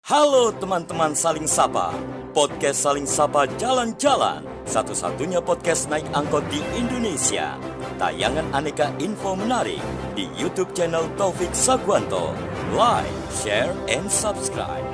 Halo teman-teman Saling Sapa, podcast Saling Sapa Jalan-Jalan, satu-satunya podcast naik angkot di Indonesia. Tayangan aneka info menarik di YouTube channel Taufik Sagwanto. Like, share, and subscribe.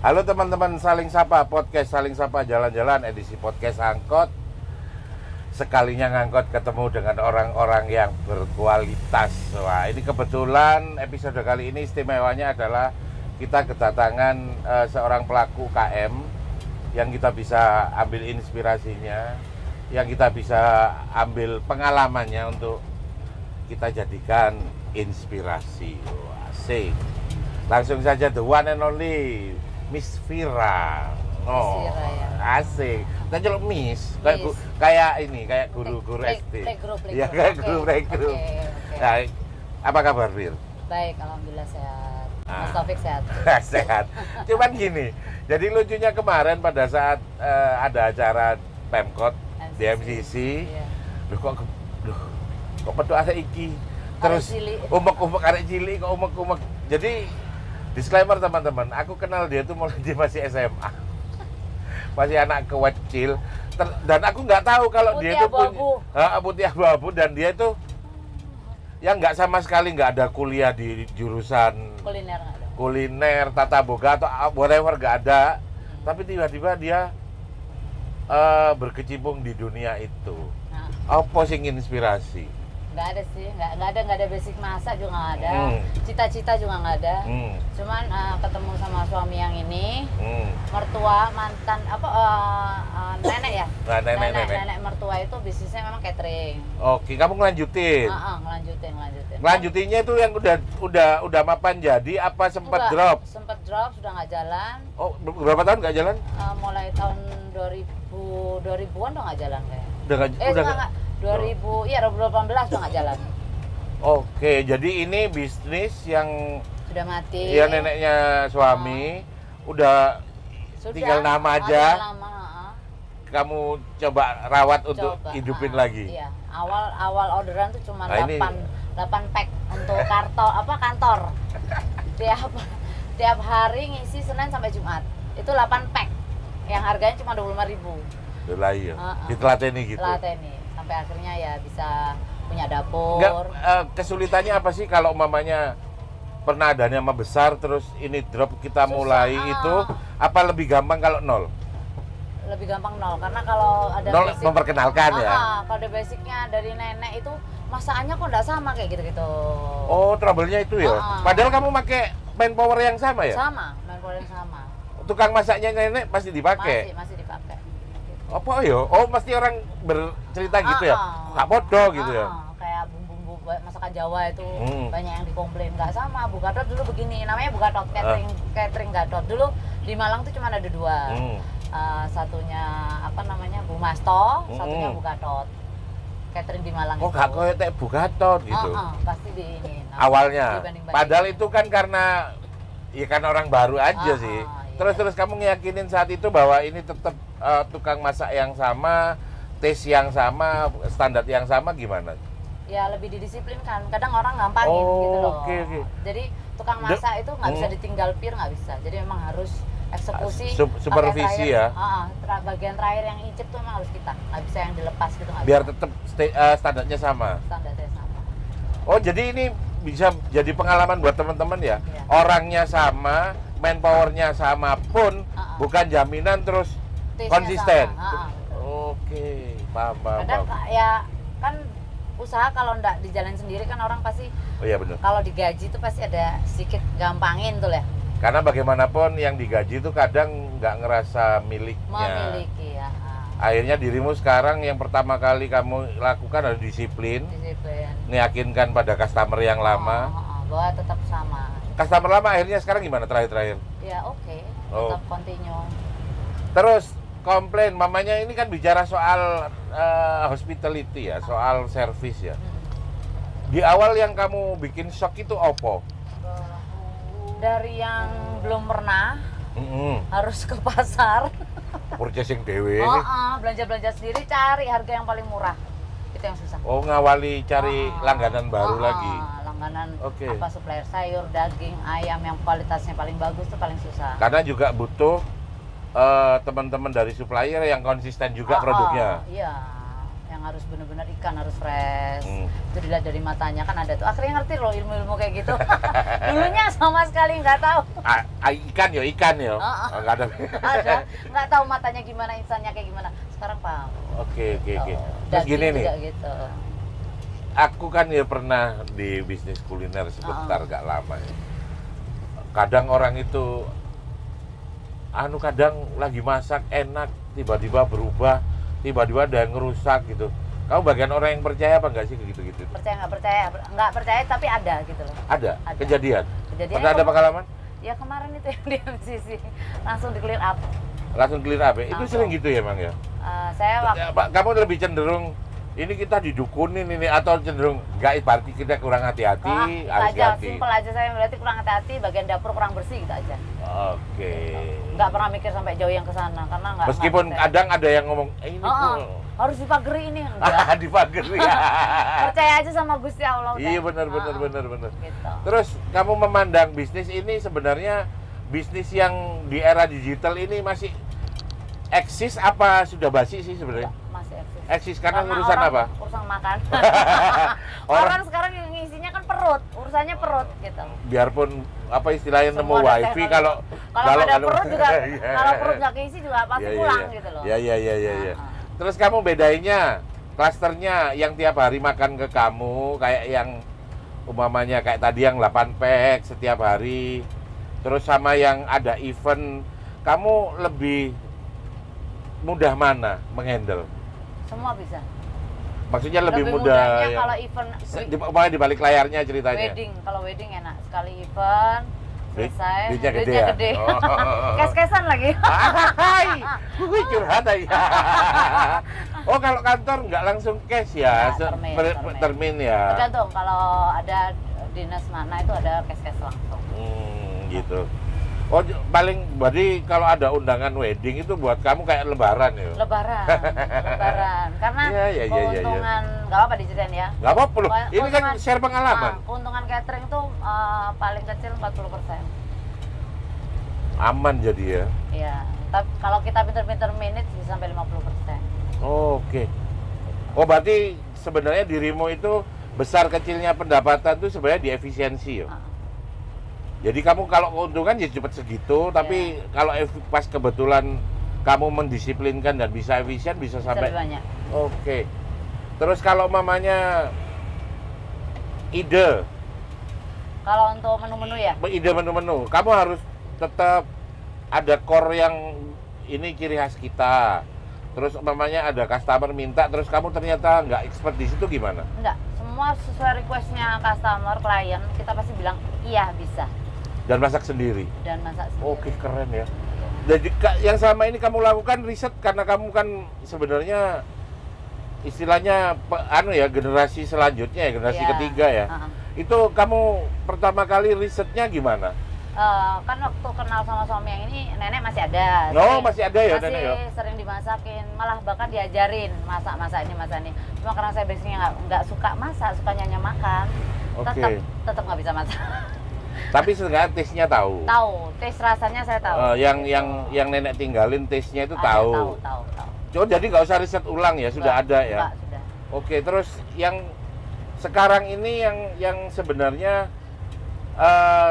Halo teman-teman Saling Sapa, podcast Saling Sapa Jalan-Jalan edisi podcast angkot. Sekalinya ngangkot ketemu dengan orang-orang yang berkualitas. Wah, ini kebetulan episode kali ini istimewanya adalah kita kedatangan seorang pelaku KM yang kita bisa ambil inspirasinya, yang kita bisa ambil pengalamannya untuk kita jadikan inspirasi. Wah, asik. Langsung saja the one and only Miss Vira. Oh, Miss Vira, ya. Asik. Kan celuk Miss, kayak guru-guru SD. Ya, kayak guru playgroup. Nah, apa kabar, Vir? Baik, alhamdulillah sehat. Mas Taufik sehat. Sehat. Cuman gini, jadi lucunya kemarin pada saat ada acara Pemkot di MCC, Iya. kok petuk asa iki. Terus umek-umek arek cilik kok umek-umek. Jadi disclaimer teman-teman, aku kenal dia tuh mulai dia masih SMA, masih anak kecil, dan aku nggak tahu kalau Putih dia itu putih abu-abu, dan dia itu yang nggak sama sekali nggak ada kuliah di jurusan Kuliner nggak ada. kuliner, tata boga atau whatever, nggak ada, tapi tiba-tiba dia berkecimpung di dunia itu. Apa sing inspirasi? Nggak ada sih, nggak ada basic masak juga nggak ada, cita-cita juga nggak ada. Cuman ketemu sama suami yang ini, mertua mantan nenek ya, Nah, nenek. mertua itu bisnisnya memang catering. Oke, kamu ngelanjutin. Ngelanjutinnya itu yang udah mapan jadi apa sempat drop? Sempat drop, sudah nggak jalan. Oh, berapa tahun nggak jalan? Mulai tahun 2000-an udah nggak jalan kayak. Udah 2018 udah nggak jalan. Oke, jadi ini bisnis yang Sudah mati. ya neneknya suami udah tinggal nama aja. Kamu coba rawat untuk hidupin lagi. Iya. Awal orderan tuh cuma 8 pack untuk kantor. Tiap hari ngisi Senin sampai Jumat. Itu 8 pack. Yang harganya cuma 25.000. Lah iya. Ditelateni gitu. Telateni sampai akhirnya ya bisa punya dapur. Kesulitannya apa sih kalau mamanya pernah ada nama besar terus ini drop kita mulai itu, apa lebih gampang kalau nol? Lebih gampang nol, karena kalau ada nol basic, memperkenalkan ya. Kalau ada basicnya dari nenek itu masakannya kok nggak sama kayak gitu. Oh, trouble-nya itu ya. Padahal kamu pakai manpower yang sama ya? Sama, manpower yang sama. Tukang masaknya nenek pasti dipakai. Masih dipakai. Apa ya? Oh, pasti orang bercerita gitu ya. Nggak bodoh gitu ya. Kayak bumbu-bumbu masakan Jawa itu banyak yang dikomplain nggak sama. Bu Gatot dulu begini, namanya Bu Gatot, catering Gatot. Dulu di Malang tuh cuma ada dua. Satunya Bu Masto, satunya Bu Gatot. Catering di Malang itu. Oh, nggak kayak Bu Gatot gitu. Pasti di ini. Awalnya. Padahal itu kan karena orang baru aja sih. Terus kamu ngeyakinin saat itu bahwa ini tetap tukang masak yang sama, taste yang sama, standar yang sama, gimana? Ya lebih didisiplinkan. Kadang orang gampangin gitu loh. Okay. Jadi tukang masak itu nggak bisa ditinggal pir, nggak bisa. Jadi memang harus eksekusi, supervisi ya. Bagian terakhir yang icip tuh memang harus kita, nggak bisa yang dilepas gitu. Biar tetap standarnya sama. Standarnya sama. Oh, jadi ini bisa jadi pengalaman buat teman-teman ya. Orangnya sama, manpowernya sama pun bukan jaminan terus konsisten. Oke, paham. Kadang ya kan usaha kalau ndak di jalan sendiri kan orang pasti. Oh iya benar. Kalau digaji itu pasti ada sedikit gampangin tuh ya. Karena bagaimanapun yang digaji itu kadang nggak ngerasa miliknya. Memiliki ya. Akhirnya dirimu sekarang yang pertama kali kamu lakukan adalah disiplin. Meyakinkan pada customer yang lama. Bahwa tetap sama. Customer lama akhirnya sekarang gimana terakhir? Ya oke, tetap continue. Terus komplain, mamanya ini kan bicara soal hospitality ya, soal service ya. Di awal yang kamu bikin shock itu apa? Dari yang belum pernah harus ke pasar purchasing dewe belanja sendiri, cari harga yang paling murah, itu yang susah. Ngawali cari langganan baru lagi. Langganan apa supplier sayur, daging, ayam yang kualitasnya paling bagus itu paling susah. Karena juga butuh teman-teman dari supplier yang konsisten juga produknya. Iya, yang harus benar-benar ikan harus fresh. Itu dilihat dari matanya kan ada tuh. Akhirnya ngerti loh ilmu-ilmu kayak gitu. Dulunya sama sekali nggak tahu. Ikan ya. Nggak ada. Nggak tahu matanya gimana, insannya kayak gimana. Sekarang paham. Oke. Terus gini nih. Gitu. Aku kan ya pernah di bisnis kuliner sebentar, gak lama ya. Kadang orang itu kadang lagi masak enak, tiba-tiba berubah, tiba-tiba ada yang ngerusak gitu. Kamu bagian orang yang percaya apa enggak sih gitu? Percaya nggak percaya tapi ada gitu loh. Ada. Kejadian pernah ada ya, pengalaman? Ya kemarin itu yang di MCC langsung di clear up. Itu sering gitu ya Bang ya? Kamu lebih cenderung ini kita didukunin ini atau cenderung nggak, berarti kita kurang hati-hati, harus ganti. Simpel aja, saya berarti kurang hati-hati, bagian dapur kurang bersih gitu aja. Oke. Nggak pernah mikir sampai jauh yang ke sana karena nggak. Meskipun kadang ada yang ngomong ini harus dipageri ini enggak. Dipageri ya. Percaya aja sama Gusti Allah. Iya benar. Gitu. Terus kamu memandang bisnis ini sebenarnya bisnis yang di era digital ini masih eksis apa sudah basi sih sebenarnya? Masih eksis karena urusan apa? Urusan makan. Orang sekarang yang ngisinya kan perut, urusannya perut gitu. Biarpun apa istilahnya nemu wifi kalau ada perut juga kalau perut nggak keisi juga pasti pulang gitu loh. Iya. Terus kamu bedainnya klasternya yang tiap hari makan ke kamu kayak yang umpamanya kayak tadi yang 8 pack setiap hari. Terus sama yang ada event, kamu lebih mudah mana menghandle? Semua bisa. Maksudnya lebih mudah ya. Kalau event di balik layarnya ceritanya. Kalau wedding enak sekali event selesai. Duitnya gede. Kes-kesan lagi. Curhat aja. Oh kalau kantor nggak langsung cash ya, termin ya. Tergantung kalau ada dinas mana itu ada cash langsung. Gitu. Oh paling berarti kalau ada undangan wedding itu buat kamu kayak lebaran ya? Lebaran. Karena keuntungan, nggak apa-apa diceritain ya? Nggak apa-apa loh, ini kan share pengalaman. Keuntungan catering itu paling kecil 40%. Aman jadi ya? Iya, tapi kalau kita pinter-pinter manage bisa sampai 50%. Oke. Oh berarti sebenarnya dirimu itu besar kecilnya pendapatan itu sebenarnya di efisiensi ya? Jadi kamu kalau keuntungan ya cepat segitu, tapi kalau pas kebetulan kamu mendisiplinkan dan bisa efisien bisa sampai banyak. Oke. Terus kalau mamanya ide. Kalau untuk menu-menu ya? Ide menu-menu, kamu harus tetap ada core yang ini ciri khas kita. Terus mamanya ada customer minta, terus kamu ternyata nggak expert di situ gimana? Enggak, semua sesuai requestnya customer, klien, kita pasti bilang iya bisa. Dan masak sendiri? Dan masak sendiri. Oke, keren ya. Jadi yang selama ini kamu lakukan riset karena kamu kan sebenarnya istilahnya generasi selanjutnya ya, generasi ketiga ya. Itu kamu pertama kali risetnya gimana? Kan waktu kenal sama suami yang ini nenek masih ada. Masih ada ya nenek ya? Masih sering dimasakin, malah bahkan diajarin masak ini. Cuma karena saya basicnya nggak suka masak, sukanya hanya makan. Tetap nggak bisa masak. Tapi sebenarnya taste-nya tahu. Taste rasanya saya tahu. Yang nenek tinggalin taste-nya itu tahu. Tahu. Jadi nggak usah riset ulang ya, sudah ada ya. Sudah. Oke, terus yang sekarang ini yang sebenarnya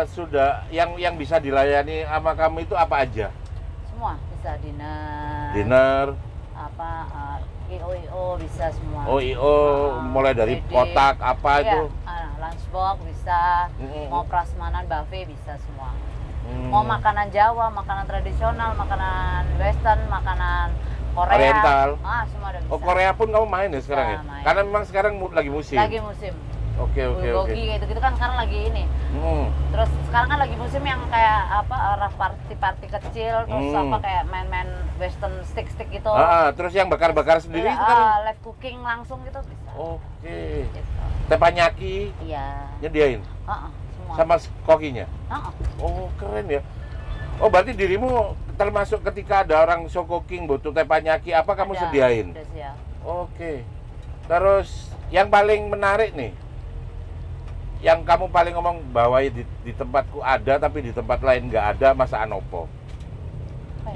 sudah yang bisa dilayani sama kamu itu apa aja? Semua bisa Dinner, apa IO bisa semua. oh IO mulai dari PD, kotak apa iya, itu? lunchbox bisa, mau prasmanan buffet bisa semua. Mau makanan Jawa, makanan tradisional, makanan Western, makanan Korea, Oriental. Semua ada bisa. Oh Korea pun kamu main ya sekarang ya? Main. Karena memang sekarang lagi musim. Lagi musim. Oke. Bulgogi gitu kan sekarang lagi ini. Terus sekarang kan lagi musim yang kayak apa party kecil, terus apa kayak main-main Western stick gitu. Terus yang bakar-bakar sendiri itu kan? Live cooking langsung gitu bisa. Oke. Gitu. Teppanyaki Iya. nyediain? Semua. Sama kokinya? Oh, keren ya. Oh berarti dirimu termasuk ketika ada orang show cooking butuh teppanyaki apa kamu sediain? Udah siap. Oke. Terus yang paling menarik nih, yang kamu paling ngomong bahwa di tempatku ada tapi di tempat lain nggak ada, masakan opo?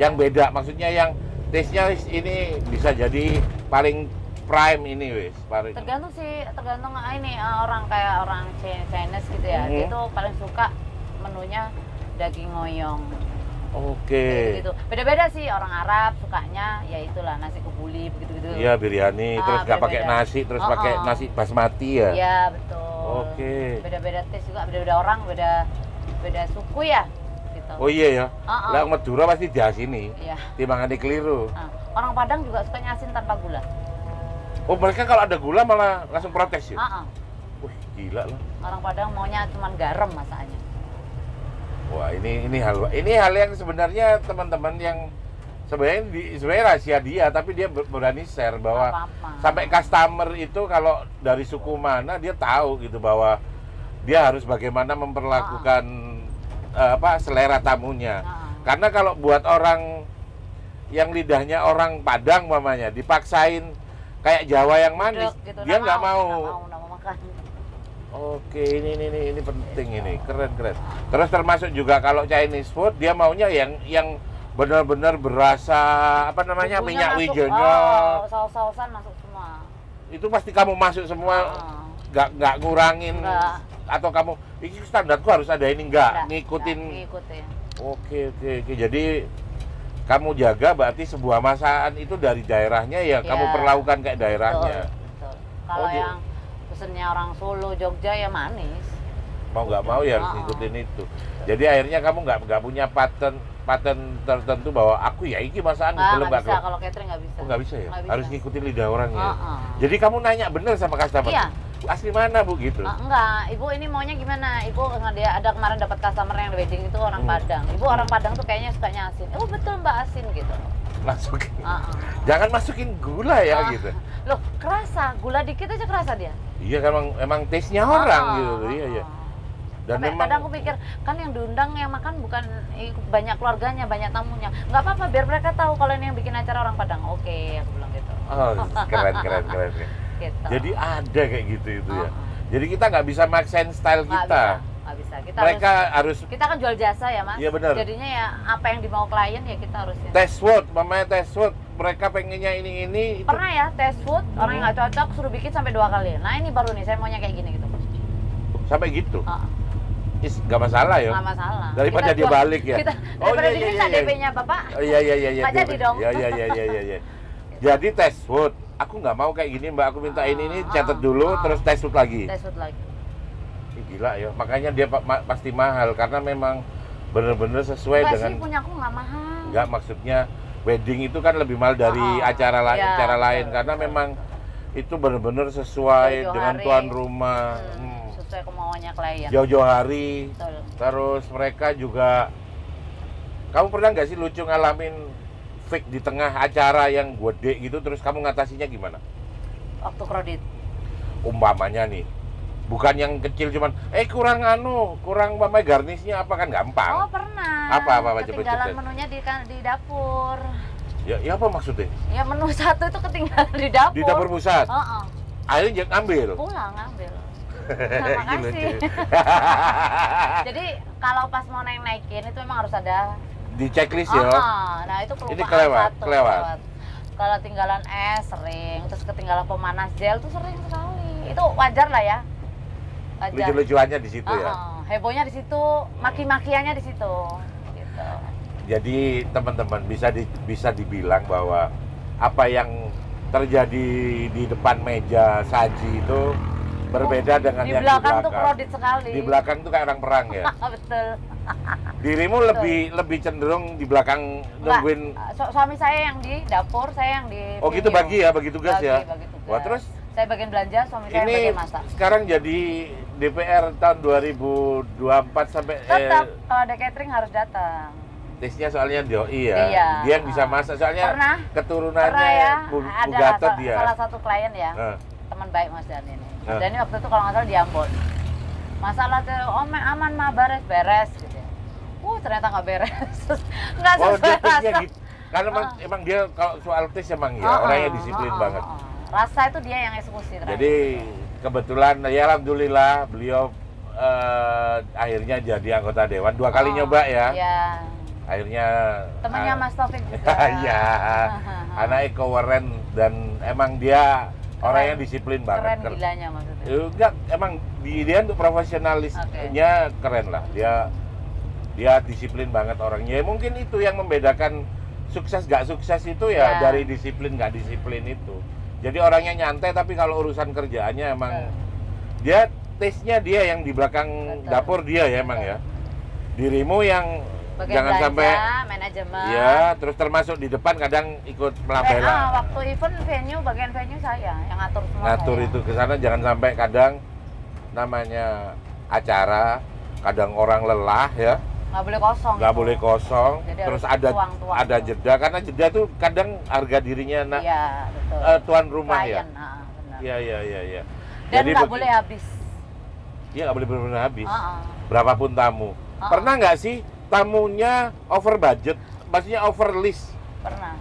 Yang beda, maksudnya yang taste-nya ini bisa jadi paling prime ini wis. Tergantung ini orang kayak orang Chinese gitu ya. Dia tuh paling suka menunya daging ngoyong. Oke. Gitu. Beda-beda sih, orang Arab sukanya ya itulah nasi kebuli begitu-gitu. Iya, biryani, terus nggak pakai nasi, terus pakai nasi basmati ya. Iya, betul. Oke. Beda-beda taste juga, beda-beda orang, beda suku ya gitu. Oh iya ya. Lah Madura pasti diasini. Iya. Timbangan keliru. Orang Padang juga suka asin tanpa gula. Oh, mereka kalau ada gula malah langsung protes ya? Wih, gila lah. Orang Padang maunya cuma garam masakannya. Wah, ini hal yang sebenarnya teman-teman yang sebenarnya rahasia dia, tapi dia berani share bahwa sampai customer itu kalau dari suku mana dia tahu gitu bahwa dia harus bagaimana memperlakukan selera tamunya. Karena kalau buat orang yang lidahnya orang Padang mamanya dipaksain kayak Jawa yang manis, gitu, dia nggak mau. Nggak mau makan. Oke, ini penting ini, keren. Terus termasuk juga kalau Chinese food dia maunya yang benar-benar berasa Bumbunya minyak masuk, wijennya. saus-sausan masuk semua. Itu pasti kamu masuk semua, nggak ngurangin. Enggak. Atau kamu, ini standarku harus ada ini ngikutin. Oke. Jadi kamu jaga berarti sebuah masakan itu dari daerahnya ya, kamu perlakukan kayak daerahnya. Betul. Kalau yang pesennya orang Solo, Jogja ya manis. Mau nggak mau ya harus ngikutin itu. Jadi akhirnya kamu nggak punya paten tertentu bahwa aku ya iki masakan belum nggak bisa. Kalau catering nggak bisa. Oh nggak bisa ya? Nggak bisa. Harus ngikutin lidah orang ya. Jadi kamu nanya bener sama customer. Iya. Asli mana Bu gitu? Enggak, Ibu ini maunya gimana? Ibu dia ada kemarin dapat customer yang wedding itu orang Padang. Ibu orang Padang tuh kayaknya sukanya asin. Oh betul Mbak, asin gitu. Masukin. Jangan masukin gula ya gitu. Loh, kerasa. Gula dikit aja kerasa dia. Iya kan emang taste-nya orang gitu. Iya. Dan sampai memang kadang aku pikir kan yang diundang yang makan bukan banyak keluarganya, banyak tamunya. Nggak apa-apa biar mereka tahu kalau ini yang bikin acara orang Padang. Oke, aku bilang gitu. Oh, keren. Gitu. Jadi ada kayak gitu itu ya. Jadi kita nggak bisa maksain style kita. Nggak bisa. Kita kan jual jasa ya Mas. Iya benar. Jadinya ya apa yang dimau klien ya kita harus. Test food, mamanya test food. Mereka pengennya ini. Pernah ya test food, orang yang nggak cocok suruh bikin sampai 2 kali. Nah ini baru nih saya maunya kayak gini gitu. Sampai gitu. Nggak masalah ya. Nggak masalah. Daripada dia balik ya. Daripada diminta DP-nya Bapak. Iya. Nggak jadi dong. Iya. Jadi test food. Aku nggak mau kayak gini Mbak. Aku minta ini catat dulu, terus test food lagi. Test food lagi. Gila ya. Makanya dia pasti mahal karena memang bener-bener sesuai Enggak dengan. Sih punya aku nggak mahal. Nggak, maksudnya wedding itu kan lebih mahal dari acara lain karena memang itu bener-bener sesuai dengan tuan rumah. Sesuai kemauannya klien. Jauh-jauh hari. Betul. Terus mereka juga. Kamu pernah nggak sih lucu ngalamin fake di tengah acara yang gede gitu, terus kamu ngatasinya gimana? Waktu kredit. Umpamanya nih, bukan yang kecil cuman, kurang garnisnya apa kan gampang. Oh pernah. Apa ketinggalan menunya di dapur. Ya apa maksudnya? Ya menu satu itu ketinggalan di dapur. Di dapur pusat. Akhirnya ngambil. Pulang ngambil. Terima kasih. Jadi kalau pas mau naikin itu memang harus ada di checklist ya. Nah itu perubahan ini kelewat. Kalau tinggalan es sering, terus ketinggalan pemanas gel tuh sering sekali. itu wajar lah ya. Wajar. Lucu-lucuannya di situ ya. Hebohnya di situ, maki-makiannya di situ. Gitu. Jadi teman-teman bisa dibilang bahwa apa yang terjadi di depan meja saji itu berbeda dengan di yang belakang. di belakang. Tuh kredit sekali. Di belakang tuh kayak orang perang ya. Betul. Dirimu lebih cenderung di belakang nungguin. Suami saya yang di dapur, saya yang di Oh gitu, bagi tugas ya. Bagi tugas. Wah, terus saya bagian belanja, suami saya yang ini bagian masak. sekarang jadi DPR tahun 2024 sampai Tetap kalau ada catering harus datang. tesnya soalnya iya. Iya. Dia yang bisa masak soalnya keturunannya ya, Bu ada Gatot dia. salah satu klien ya. Teman baik Mas Dani ini. Mas Dani waktu itu kalau nggak salah di Ambon. Masalah tuh, aman mah beres gitu ya. Ternyata nggak beres. Nggak sesuai rasa. Gitu. Karena emang dia kalau soal tes emang ya orangnya disiplin banget. Rasa itu dia yang eksekusi. Jadi kebetulan ya alhamdulillah beliau akhirnya jadi anggota dewan 2 kali nyoba ya. Iya. Akhirnya temannya Mas Taufik juga. Iya. Anak keren dan emang dia orang yang disiplin banget. Keren gilanya maksudnya. Enggak, emang dia untuk profesionalisnya keren lah. Dia disiplin banget orangnya. Mungkin itu yang membedakan sukses gak sukses itu ya dari disiplin gak disiplin itu. Jadi orangnya nyantai tapi kalau urusan kerjaannya emang dia tesnya dia yang di belakang dapur dia ya emang ya. Dirimu yang bagian jangan belanja, sampai manajemen. Ya, terus termasuk di depan kadang ikut melambela. Waktu event bagian venue saya yang ngatur semua. Ngatur itu ke sana jangan sampai kadang namanya acara, kadang orang lelah ya. Nggak boleh kosong. Nggak boleh kosong. Jadi terus tuang ada jeda karena jeda tuh kadang harga dirinya betul. Tuan rumah klien, ya. Iya. Dan nggak boleh habis. Iya nggak boleh benar-benar habis. Berapapun tamu. Pernah nggak sih tamunya over budget, maksudnya over list? Pernah.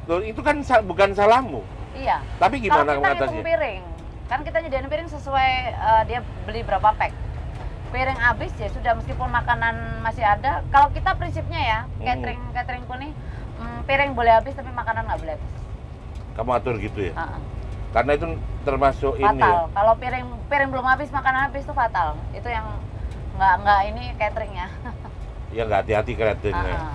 Loh, itu kan bukan salahmu. Iya. Tapi gimana kalau kita mengatasinya? hitung piring, kan kita nyediain piring sesuai dia beli berapa pack. Piring habis ya sudah, meskipun makanan masih ada. Kalau kita prinsipnya ya, cateringku nih, piring boleh habis tapi makanan nggak boleh habis. Kamu atur gitu ya? Karena itu termasuk fatal. Ini ya? Kalau piring belum habis, makanan habis itu fatal. Itu yang nggak ini cateringnya. Ya nggak hati-hati cateringnya.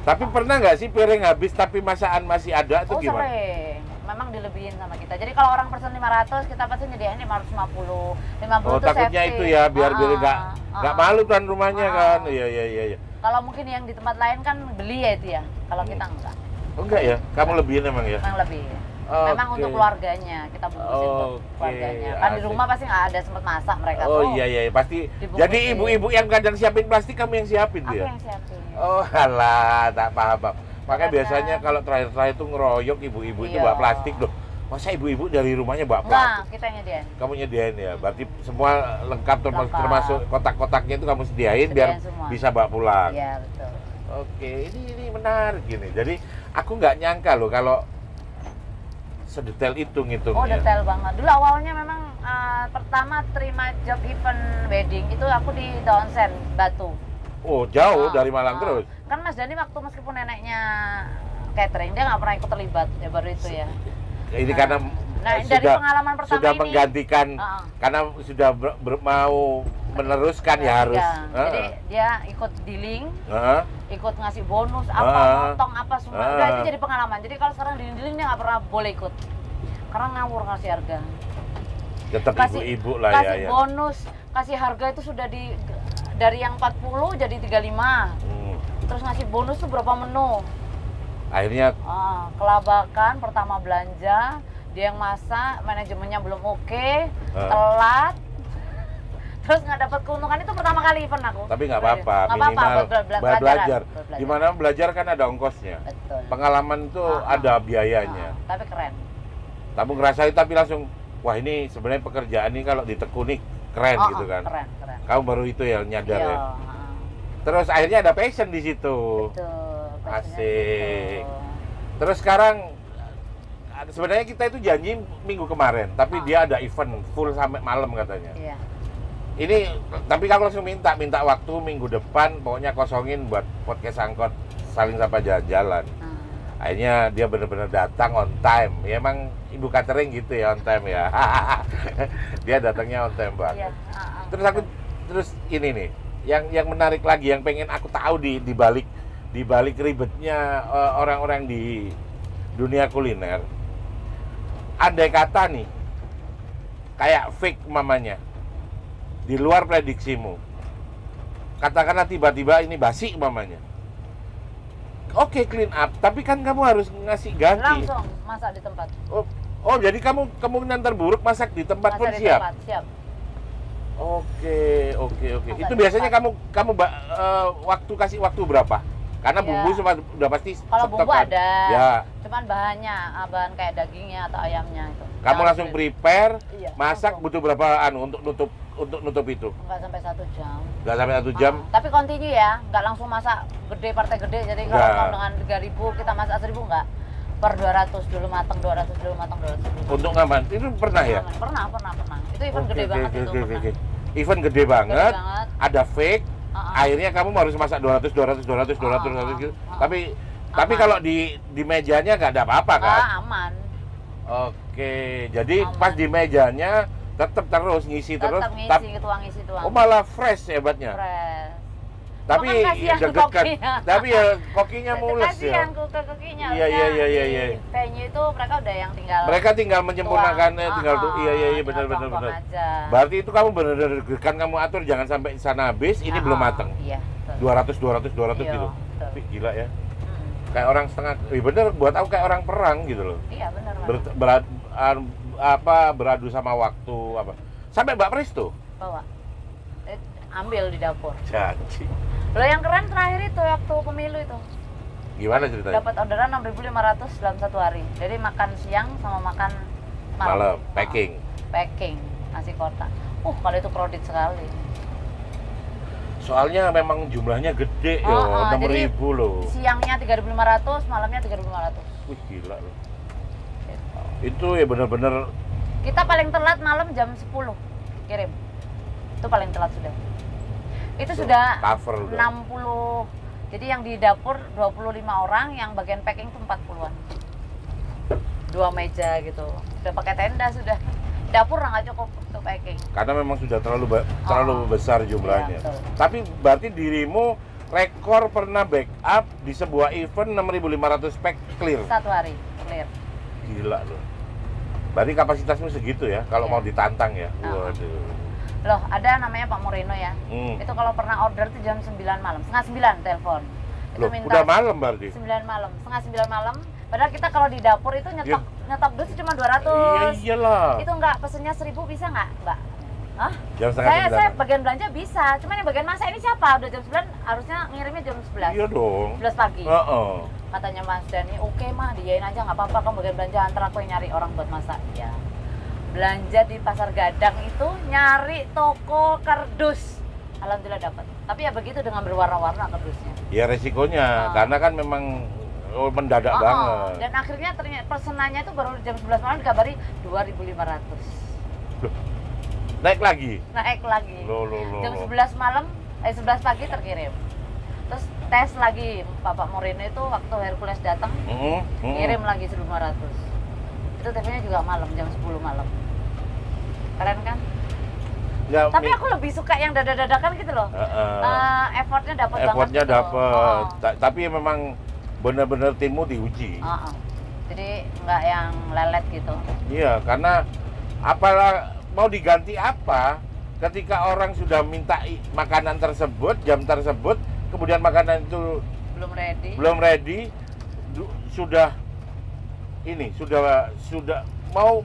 Tapi pernah nggak sih piring habis tapi masakan masih ada itu gimana? Sering. Memang dilebihin sama kita. Jadi kalau orang pesen 500, kita pasti nyediain 550. 50 itu takutnya safety. itu ya biar nggak malu tuan rumahnya kan. Iya. Kalau mungkin yang di tempat lain kan beli ya itu ya. Kalau kita enggak. Oh enggak ya? Kamu lebihin emang ya? Memang lebih. Memang untuk keluarganya kita bungkusin untuk keluarganya. Kan di rumah pasti nggak ada sempat masak mereka tuh. Oh iya pasti. Jadi ibu-ibu yang kadang siapin plastik kamu yang siapin Aku dia? yang siapin. Oh alah, tak paham. Makanya biasanya kalau terakhir-terakhir itu ngeroyok ibu-ibu itu bawa plastik loh. Masa ibu-ibu dari rumahnya bawa plastik? Nah, kita nyediain. Kamu nyediain ya? Berarti semua lengkap termasuk kotak-kotaknya itu kamu sediain biar semua. bisa bawa pulang. Iya, betul. Oke, ini menarik gini. Jadi aku nggak nyangka loh kalau sedetail itu ngitungnya. Oh, detail banget. Dulu awalnya memang pertama terima job event wedding itu aku di Downsen, Batu. Oh, jauh dari Malang terus? Kan Mas Dani waktu meskipun neneknya catering, dia nggak pernah ikut terlibat, ya baru itu ya. Ini karena dari pengalaman pertama sudah ini, menggantikan, karena sudah mau meneruskan ya harus. Jadi dia ikut dealing, ikut ngasih bonus, potong apa semua. Udah itu jadi pengalaman. Jadi kalau sekarang dealing dia nggak pernah boleh ikut, karena ngawur ngasih harga. Tetap ibu-ibu lah ya. Kasih bonus, kasih harga itu sudah dari yang 40 jadi 35. Terus ngasih bonus tuh berapa menu. Akhirnya kelabakan pertama belanja, dia yang masak, manajemennya belum oke, telat, terus nggak dapat keuntungan. Itu pertama kali event aku. Tapi nggak apa-apa, minimal belajar. Gimana belajar kan ada ongkosnya. Betul. Pengalaman itu ada biayanya. Tapi keren. Kamu ngerasain tapi langsung, wah ini sebenarnya pekerjaan ini kalau ditekuni keren gitu kan. Keren. Kamu baru itu ya nyadar ya. Terus akhirnya ada passion di situ. Betul. Asik. Terus sekarang sebenarnya kita itu janji minggu kemarin, tapi dia ada event full sampai malam katanya. Iya. Ini tapi kamu langsung minta waktu minggu depan, pokoknya kosongin buat podcast angkot saling sapa jalan-jalan. Akhirnya dia benar-benar datang on time. Ya emang ibu catering gitu ya, on time ya. Dia datangnya on time banget. Terus ini nih, yang menarik lagi, yang pengen aku tahu di balik ribetnya orang-orang di dunia kuliner. Andai kata nih, kayak fake mamanya, di luar prediksimu. Katakanlah tiba-tiba ini basi mamanya. Oke, clean up, tapi kan kamu harus ngasih ganti. Langsung masak di tempat. Oh, jadi kemungkinan terburuk masak di tempat pun siap. Siap. Oke. Itu biasanya kamu kasih waktu berapa? Karena bumbu udah pasti kalau bumbu kan? ada, ya. Cuman bahan kayak dagingnya atau ayamnya itu. Kamu langsung prepare, masak langsung. Butuh berapa untuk nutup itu? Enggak sampai 1 jam. Enggak sampai 1 jam. Tapi continue ya, enggak langsung masak gede, partai gede. Jadi kalau mau dengan 3.000 kita masak 1.000 enggak. Per 200 dulu matang, 200 dulu matang, 200 dulu matang. Untuk ngaman? Itu pernah ya? Pernah. Itu event gede banget itu. Event gede banget. Ada fake. Akhirnya kamu harus masak 200 gitu. Tapi kalau di mejanya nggak ada apa-apa kan? Aman. Oke, jadi aman. Pas di mejanya tetap terus ngisi terus. Ngisi tuang. Oh, malah fresh hebatnya. Fresh. Tapi dekat. Tapi ya kokinya mules ya. Kasihan ke kokinya. Iya. Venue itu mereka udah yang tinggal. Mereka tinggal menyempurnakannya, tinggal tuh. Iya, benar. Berarti itu kamu benar-benar kan kamu atur jangan sampai sana habis, ini belum matang. Iya. 200 gitu. Tapi gila ya. Kayak orang setengah, bener buat aku kayak orang perang gitu loh. Iya benar. Beradu sama waktu apa. Sampai Mbak Presto bawa. Ambil di dapur. Janji. Loh yang keren terakhir itu waktu pemilu itu. Gimana ceritanya? Dapat orderan 6.500 dalam 1 hari. Jadi makan siang sama makan malam. Packing nasi kotak. Kalau itu kredit sekali. Soalnya memang jumlahnya gede 6.000 loh. Siangnya 3.500, malamnya 3.500. Wih gila loh. Itu ya bener-bener. Kita paling telat malam jam 10 kirim. Itu paling telat sudah. Itu sudah cover 60. Jadi yang di dapur 25 orang, yang bagian packing itu 40-an. 2 meja gitu. Sudah pakai tenda sudah. Dapur nggak cukup untuk packing. Karena memang sudah terlalu besar jumlahnya. Iya, tapi berarti dirimu rekor pernah backup di sebuah event 6.500 pack clear. 1 hari clear. Gila loh. Berarti kapasitasmu segitu ya kalau mau ditantang ya. Waduh. Loh, ada namanya Pak Moreno ya. Itu kalau pernah order tuh jam 9 malam, setengah 9 telepon. Itu minta udah malam berarti? 9 malam, setengah 9 malam. Padahal kita kalau di dapur itu nyetok dus cuma 200. Iya iyalah. Itu enggak, pesennya 1.000 bisa enggak, Mbak? Hah? Saya bagian belanja bisa, cuman yang bagian masak ini siapa? Udah jam 9, harusnya ngirimnya jam 11. Iya dong. 11 pagi. Katanya Mas Dani, oke mah, diain aja nggak apa-apa, kamu bagian belanja, antar aku yang nyari orang buat masak. Ya. Belanja di Pasar Gadang itu nyari toko kardus. Alhamdulillah dapat. Tapi ya begitu dengan berwarna-warna kardusnya. Ya resikonya, karena kan memang mendadak banget. Dan akhirnya ternyata pesenannya itu baru jam 11 malam dikabari 2.500. Naik lagi? Naik lagi. Loh. Jam 11 malam, 11 pagi terkirim. Terus tes lagi, Bapak Moreno itu waktu Hercules datang, kirim lagi 1.500. Itu TV-nya juga malam, jam 10 malam. Keren kan? Ya, tapi aku lebih suka yang dadakan gitu loh. Effortnya dapat banget. Effortnya dapat. Tapi memang benar-benar timmu diuji. Jadi nggak yang lelet gitu. Iya, karena apalah mau diganti apa ketika orang sudah minta makanan tersebut, jam tersebut, kemudian makanan itu belum ready, sudah mau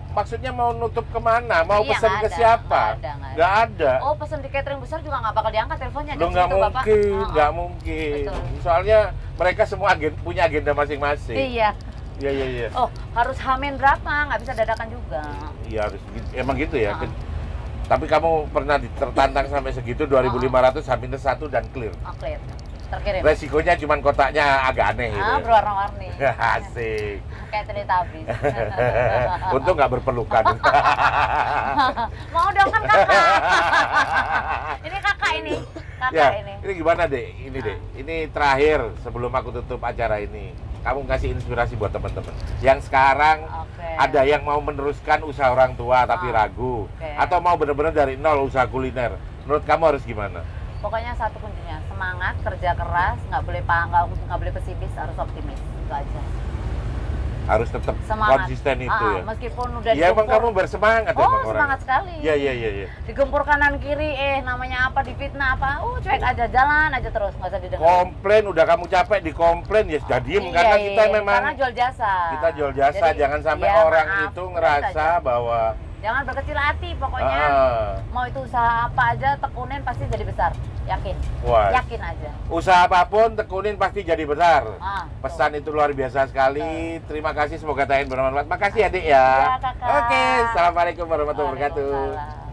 maksudnya mau nutup kemana? Mau pesan ke siapa? Nggak ada. Oh, pesan di catering besar juga nggak bakal diangkat teleponnya. Nggak mungkin. Betul. Soalnya mereka semua punya agenda masing-masing. Iya. Iya. Oh, harus hamin berapa? Nggak bisa dadakan juga. Iya, harus. Emang gitu ya. Tapi kamu pernah tertantang sampai segitu 2.500 hamin 1 dan clear. Clear. Terkirim. Resikonya cuma kotaknya agak aneh gitu. Berwarna-warni. Asik. Kayak Teletubbies. Untung nggak berpelukan. Mau dong kan kakak. Ini kakak ini. Ini gimana deh? Ini deh. Ini terakhir sebelum aku tutup acara ini. kamu kasih inspirasi buat teman-teman yang sekarang ada yang mau meneruskan usaha orang tua tapi ragu, atau mau benar-benar dari nol usaha kuliner. Menurut kamu harus gimana? Pokoknya satu kuncinya, semangat, kerja keras, nggak boleh pesimis, harus optimis, itu aja. Harus tetap konsisten itu ya. Meskipun udah ya emang kamu bersemangat ya, semangat sekali. Iya. Digempur kanan kiri, namanya apa, difitnah apa, cuek aja, jalan aja terus, nggak usah didengar. Komplain, udah kamu capek dikomplain ya sudah diem, karena kita memang karena jual jasa. Kita jual jasa. Jadi, jangan sampai orang itu ngerasa bahwa jangan berkecil hati, pokoknya mau itu usaha apa aja tekunin pasti jadi besar, yakin. Yakin aja. Usaha apapun tekunin pasti jadi besar. Pesan itu luar biasa sekali. Terima kasih, semoga tayang bermanfaat. Makasih adik ya. Iya, Kakak. Oke, assalamualaikum warahmatullahi wabarakatuh.